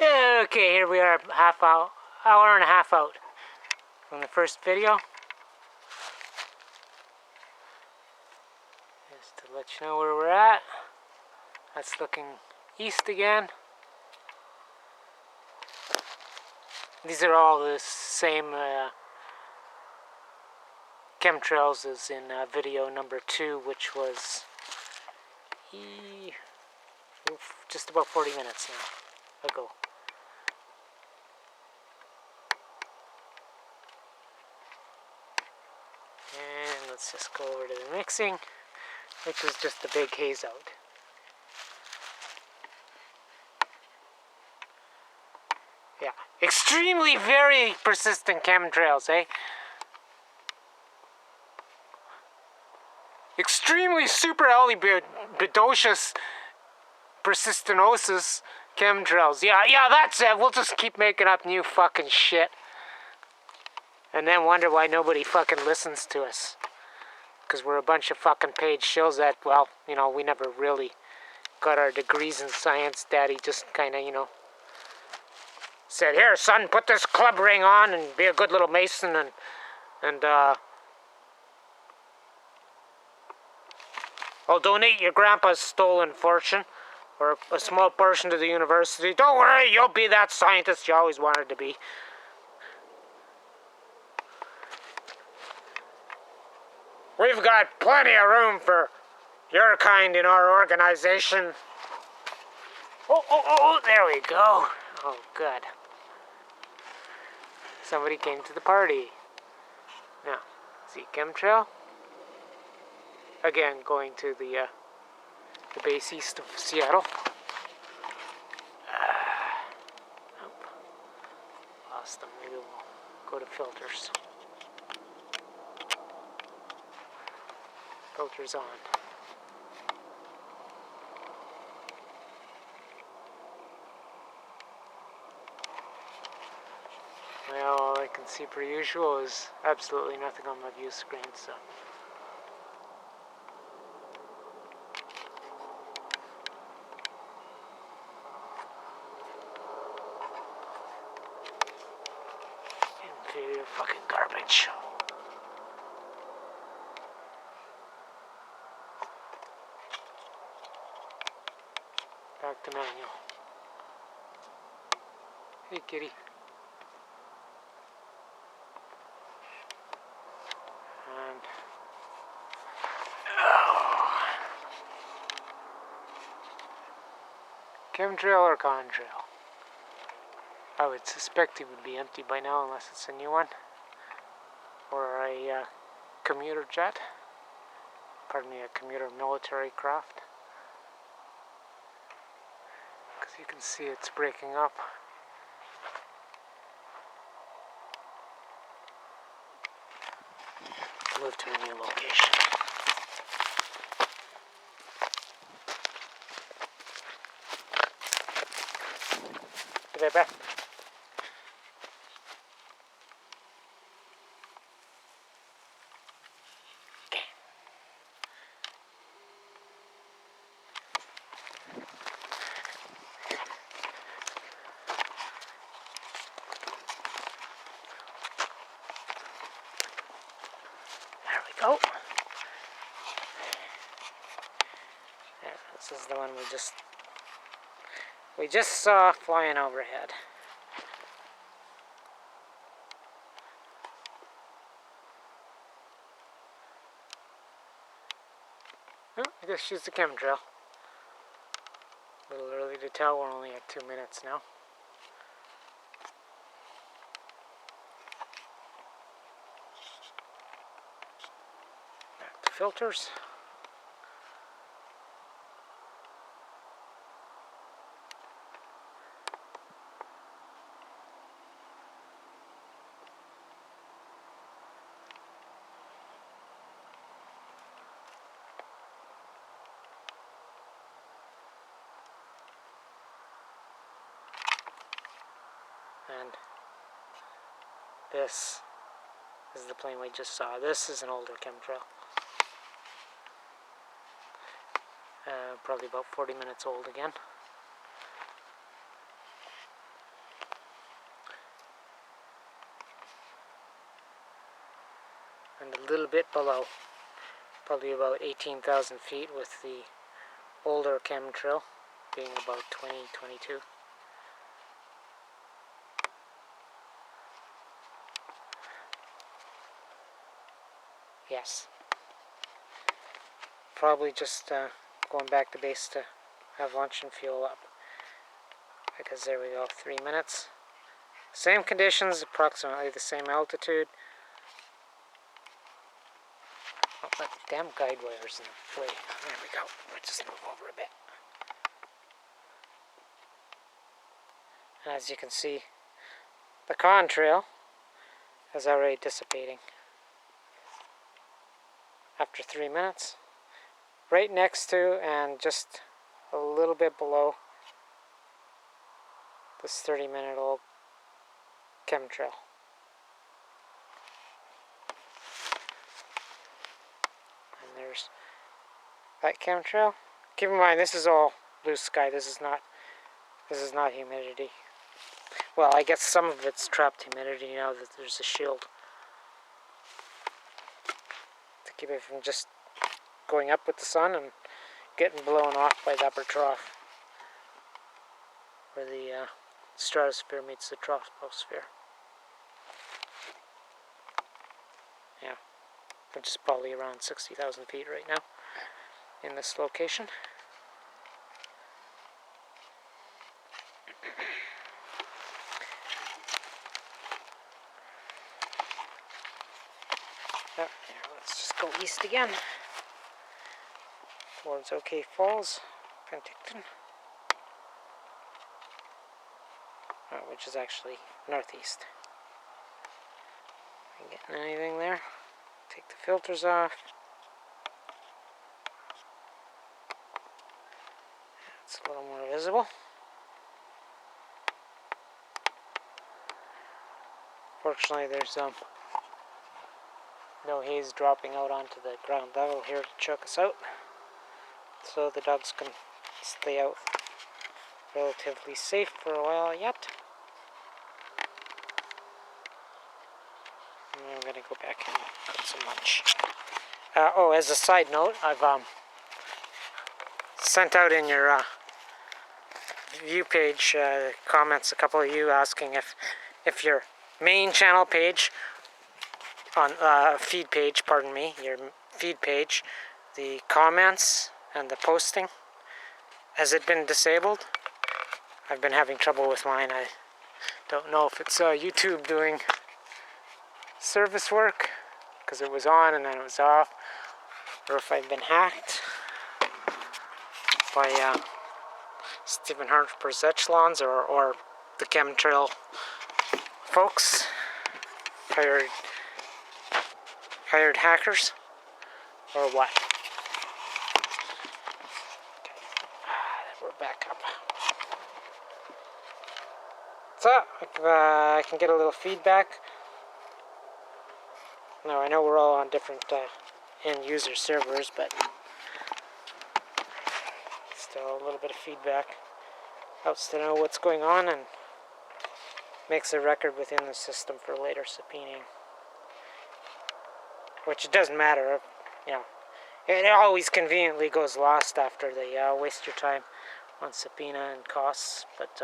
Okay, here we are, hour and a half out from the first video. Just to let you know where we're at. That's looking east again. These are all the same chemtrails as in video number 2, which was just about 40 minutes now ago. And let's just go over to the mixing, which was just a big haze out. Yeah, extremely very persistent chemtrails, eh? Extremely super alibidocious persistenosis chemtrails. Yeah, that's it. We'll just keep making up new fucking shit. And then wonder why nobody fucking listens to us. Because we're a bunch of fucking paid shills that, well, you know, we never really got our degrees in science. Daddy just kind of, you know, said, here, son, put this club ring on and be a good little mason and I'll donate your grandpa's stolen fortune, or a small portion to the university. Don't worry, you'll be that scientist you always wanted to be. We've got plenty of room for your kind in our organization. Oh, there we go. Oh, good. Somebody came to the party. Now, see chemtrail? Again, going to the base east of Seattle. Nope. Lost them. Maybe we'll go to filters. Filters on. Well, all I can see per usual is absolutely nothing on my view screen, so. Inferior fucking garbage. Back to manual. Hey, kitty. And chemtrail or contrail? I would suspect it would be empty by now unless it's a new one. Or a commuter jet. Pardon me, a commuter military craft. Because you can see it's breaking up. Move to a new location. Be right back. Go. There, this is the one we just saw flying overhead. Oh, I guess she's the chemtrail. A little early to tell, we're only at 2 minutes now. Filters. And this is the plane we just saw. This is an older chemtrail. Probably about 40 minutes old again. and a little bit below, probably about 18,000 feet, with the older chemtrail being about 22. Yes. Probably just going back to base to have lunch and fuel up. Because there we go, 3 minutes. Same conditions, approximately the same altitude. Oh, that damn guide wire's in the way. There we go. Let's just move over a bit. And as you can see, the contrail is already dissipating after 3 minutes. Right next to and just a little bit below this 30-minute-old chemtrail. And there's that chemtrail. Keep in mind, this is all blue sky. This is not humidity. Well, I guess some of it's trapped humidity now that there's a shield to keep it from just going up with the sun and getting blown off by the upper trough, where the stratosphere meets the troposphere. Yeah, which is probably around 60,000 feet right now in this location. Oh, yeah, let's just go east again towards OK Falls, Penticton, which is actually northeast. Ain't getting anything there. Take the filters off. It's a little more visible. Fortunately, there's no haze dropping out onto the ground level here to choke us out, so the dogs can stay out relatively safe for a while yet. And I'm going to go back and get some lunch. Oh, as a side note, I've sent out in your view page comments, a couple of you asking if your main channel page on feed page, pardon me, your feed page, the comments and the posting, has it been disabled? I've been having trouble with mine. I don't know if it's YouTube doing service work, because it was on and then it was off, or if I've been hacked by Stephen Harper's Echelons or the chemtrail folks, hired hackers, or what. We're back up. So, if I can get a little feedback. Now, I know we're all on different end user servers, but still a little bit of feedback helps to know what's going on and makes a record within the system for later subpoenaing. Which it doesn't matter, you know. It always conveniently goes lost after they waste your time on subpoena and costs, but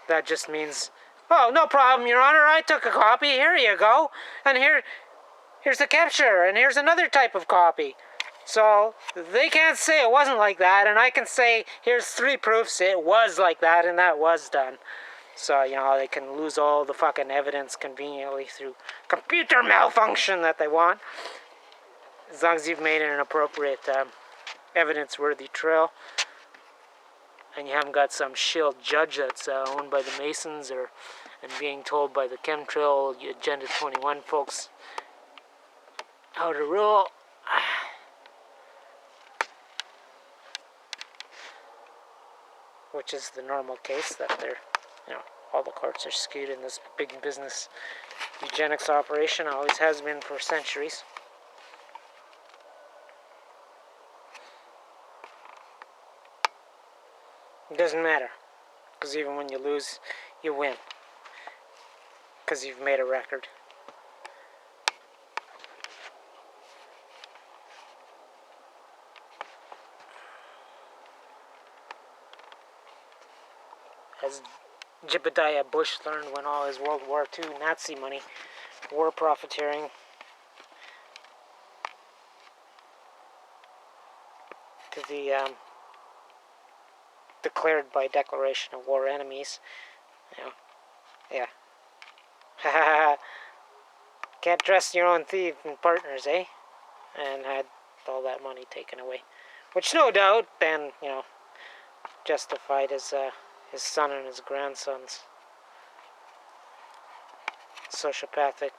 that just means, oh, no problem, Your Honor, I took a copy, here you go, and here's the capture, and here's another type of copy. So, they can't say it wasn't like that, and I can say, here's 3 proofs it was like that, and that was done. So, you know, they can lose all the fucking evidence conveniently through computer malfunction that they want. As long as you've made an appropriate evidence-worthy trail, and you haven't got some shield judge that's owned by the Masons and being told by the Chemtrail Agenda 21 folks how to rule. Which is the normal case, that they're, you know, all the courts are skewed in this big business eugenics operation, always has been for centuries. It doesn't matter, because even when you lose, you win, because you've made a record. as Jebediah Bush learned when all his World War II Nazi money, war profiteering, to the declared by declaration of war enemies. You know, yeah. Can't trust your own thief and partners, eh? And had all that money taken away, which no doubt then, you know, justified his son and his grandson's sociopathic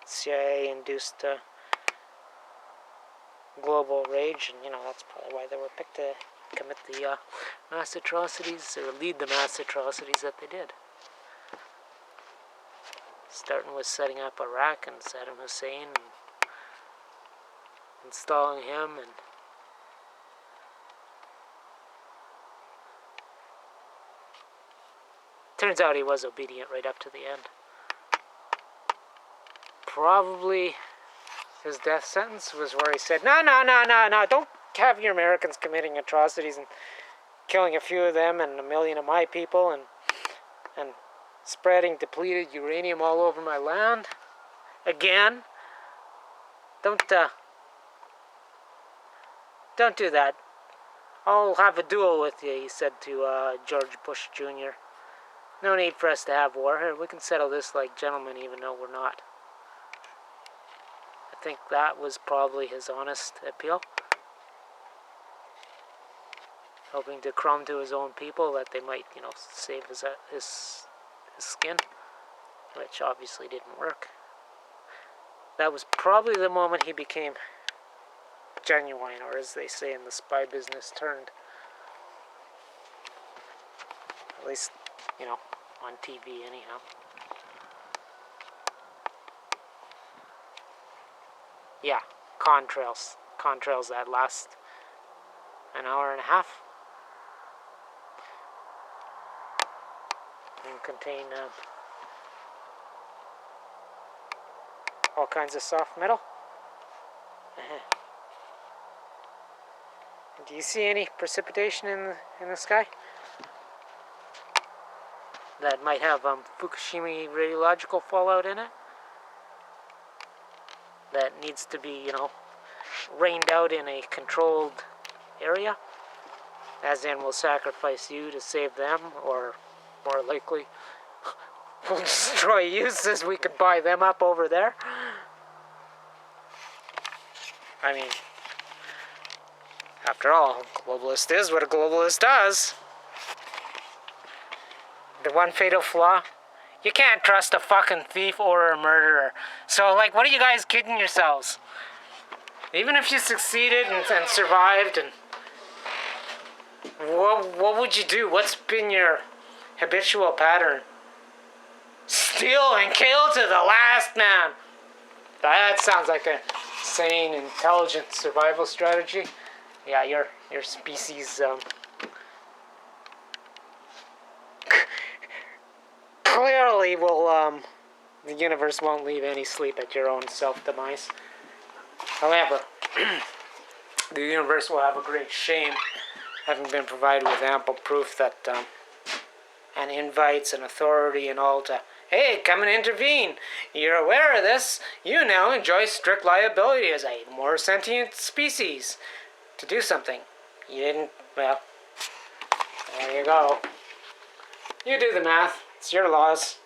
CIA-induced global rage, and you know that's probably why they were picked to commit the mass atrocities or lead the mass atrocities that they did. Starting with setting up Iraq and Saddam Hussein and installing him, and turns out he was obedient right up to the end. Probably his death sentence was where he said, no, don't have your Americans committing atrocities and killing a few of them and 1 million of my people and spreading depleted uranium all over my land. Again, don't do that. I'll have a duel with you, he said to George Bush Jr. No need for us to have war here. We can settle this like gentlemen even though we're not. I think that was probably his honest appeal. Hoping to crumb to his own people that they might, you know, save his skin, which obviously didn't work. That was probably the moment he became genuine, or as they say in the spy business, turned. At least, you know, on TV anyhow. Yeah, contrails that last an hour and a half. And contain all kinds of soft metal. Do you see any precipitation in the sky that might have Fukushima radiological fallout in it? That needs to be, you know, rained out in a controlled area? As in, we'll sacrifice you to save them, or more likely, we'll destroy you since we could buy them up over there? I mean, after all, a globalist is what a globalist does. The one fatal flaw: you can't trust a fucking thief or a murderer. So, like, what are you guys kidding yourselves? Even if you succeeded and survived, and what would you do? What's been your habitual pattern? Steal and kill to the last man. That sounds like a sane, intelligent survival strategy. Yeah, your species clearly will the universe won't leave any sleep at your own self-demise. However, the universe will have a great shame having been provided with ample proof that and invites and authority and all to, hey, come and intervene. You're aware of this. You now enjoy strict liability as a more sentient species to do something. You didn't, well, there you go. You do the math. It's your laws.